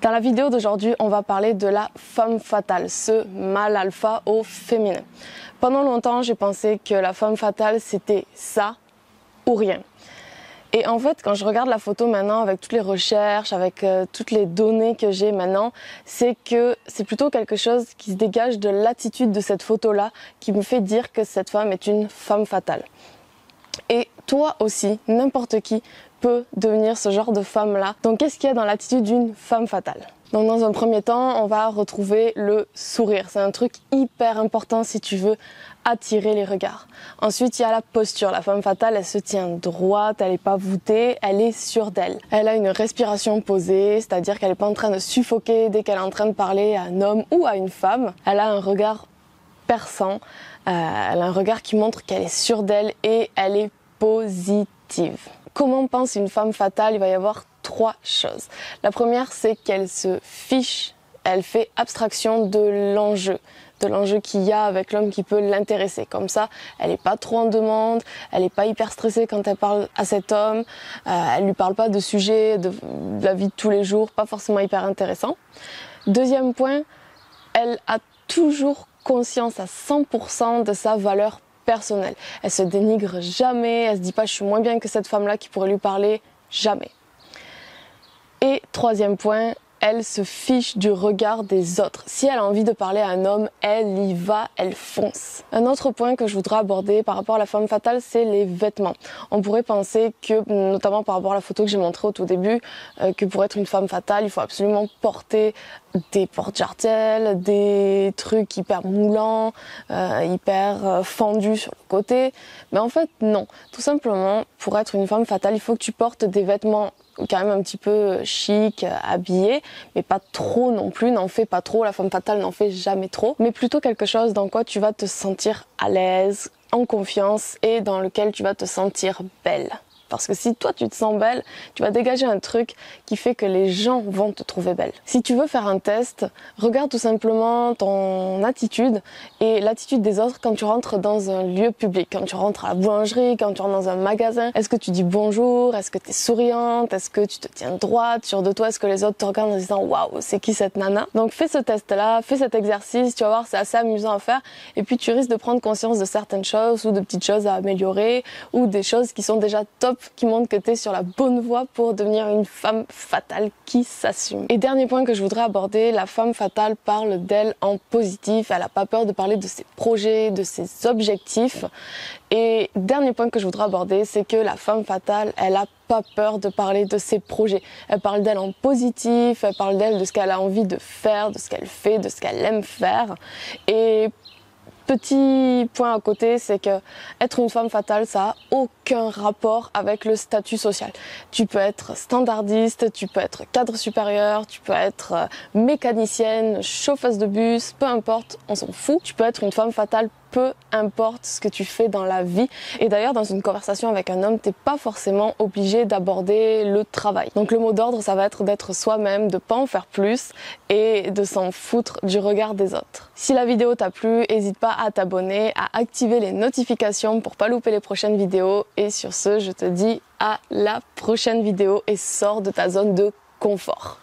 Dans la vidéo d'aujourd'hui, on va parler de la femme fatale, ce mâle alpha au féminin. Pendant longtemps, j'ai pensé que la femme fatale, c'était ça ou rien. Et en fait, quand je regarde la photo maintenant, avec toutes les recherches, avec toutes les données que j'ai maintenant, c'est que c'est plutôt quelque chose qui se dégage de l'attitude de cette photo-là, qui me fait dire que cette femme est une femme fatale. Et toi aussi, n'importe qui peut devenir ce genre de femme-là. Donc qu'est-ce qu'il y a dans l'attitude d'une femme fatale ? Donc dans un premier temps, on va retrouver le sourire. C'est un truc hyper important si tu veux attirer les regards. Ensuite, il y a la posture. La femme fatale, elle se tient droite, elle n'est pas voûtée, elle est sûre d'elle. Elle a une respiration posée, c'est-à-dire qu'elle n'est pas en train de suffoquer dès qu'elle est en train de parler à un homme ou à une femme. Elle a un regard perçant, elle a un regard qui montre qu'elle est sûre d'elle et elle est positive. Comment pense une femme fatale ? Il va y avoir 3 choses. La première, c'est qu'elle se fiche, elle fait abstraction de l'enjeu qu'il y a avec l'homme qui peut l'intéresser. Comme ça, elle n'est pas trop en demande, elle n'est pas hyper stressée quand elle parle à cet homme, elle lui parle pas de sujets de la vie de tous les jours, pas forcément hyper intéressant. Deuxième point, elle a toujours conscience à 100% de sa valeur personnelle. Elle se dénigre jamais, elle se dit pas je suis moins bien que cette femme-là qui pourrait lui parler, jamais. Et troisième point, elle se fiche du regard des autres. Si elle a envie de parler à un homme, elle y va, elle fonce. Un autre point que je voudrais aborder par rapport à la femme fatale, c'est les vêtements. On pourrait penser que, notamment par rapport à la photo que j'ai montrée au tout début, que pour être une femme fatale, il faut absolument porter des porte-jartelles, des trucs hyper moulants, hyper fendus sur le côté. Mais en fait, non. Tout simplement, pour être une femme fatale, il faut que tu portes des vêtements quand même un petit peu chic, habillé, mais pas trop non plus, n'en fais pas trop, la femme fatale n'en fait jamais trop, mais plutôt quelque chose dans quoi tu vas te sentir à l'aise, en confiance et dans lequel tu vas te sentir belle. Parce que si toi tu te sens belle, tu vas dégager un truc qui fait que les gens vont te trouver belle. Si tu veux faire un test, regarde tout simplement ton attitude et l'attitude des autres quand tu rentres dans un lieu public. Quand tu rentres à la boulangerie, quand tu rentres dans un magasin, est-ce que tu dis bonjour? Est-ce que tu es souriante? Est-ce que tu te tiens droite, sûre de toi? Est-ce que les autres te regardent en disant waouh, c'est qui cette nana? Donc fais ce test-là, fais cet exercice, tu vas voir, c'est assez amusant à faire et puis tu risques de prendre conscience de certaines choses ou de petites choses à améliorer ou des choses qui sont déjà top, qui montre que tu es sur la bonne voie pour devenir une femme fatale qui s'assume. Et dernier point que je voudrais aborder, la femme fatale parle d'elle en positif, elle n'a pas peur de parler de ses projets, de ses objectifs. Et dernier point que je voudrais aborder, c'est que la femme fatale, elle a pas peur de parler de ses projets. Elle parle d'elle en positif, elle parle d'elle de ce qu'elle a envie de faire, de ce qu'elle fait, de ce qu'elle aime faire. Et petit point à côté, c'est que être une femme fatale, ça a aucun rapport avec le statut social. Tu peux être standardiste, tu peux être cadre supérieur, tu peux être mécanicienne, chauffeuse de bus, peu importe, on s'en fout. Tu peux être une femme fatale, peu importe ce que tu fais dans la vie. Et d'ailleurs, dans une conversation avec un homme, t'es pas forcément obligé d'aborder le travail. Donc le mot d'ordre, ça va être d'être soi-même, de pas en faire plus et de s'en foutre du regard des autres. Si la vidéo t'a plu, n'hésite pas à t'abonner, à activer les notifications pour pas louper les prochaines vidéos. Et sur ce, je te dis à la prochaine vidéo et sors de ta zone de confort.